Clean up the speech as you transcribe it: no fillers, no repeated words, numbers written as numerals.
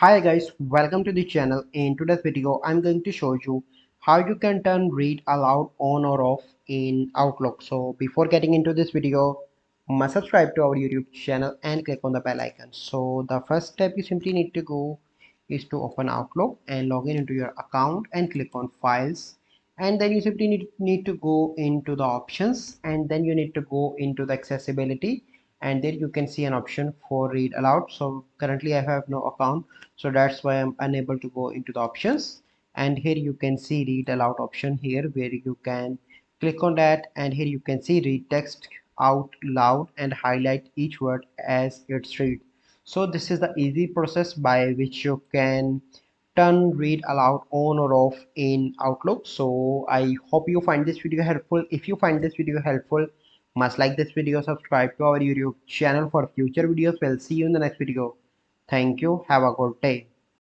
Hi guys, welcome to the channel. In today's video, I'm going to show you how you can turn read aloud on or off in Outlook. So before getting into this video, must subscribe to our YouTube channel and click on the bell icon. So the first step you simply need to go is to open Outlook and log in into your account and click on files. And then you simply need to go into the options and then you need to go into the accessibility, and there you can see an option for read aloud. So currently I have no account, so that's why I'm unable to go into the options. And here you can see read aloud option here, where you can click on that, and here you can see read text out loud and highlight each word as it's read. So this is the easy process by which you can turn read aloud on or off in Outlook. So I hope you find this video helpful. If you find this video helpful, must like this video, subscribe to our YouTube channel for future videos. We'll see you in the next video. Thank you. Have a good day.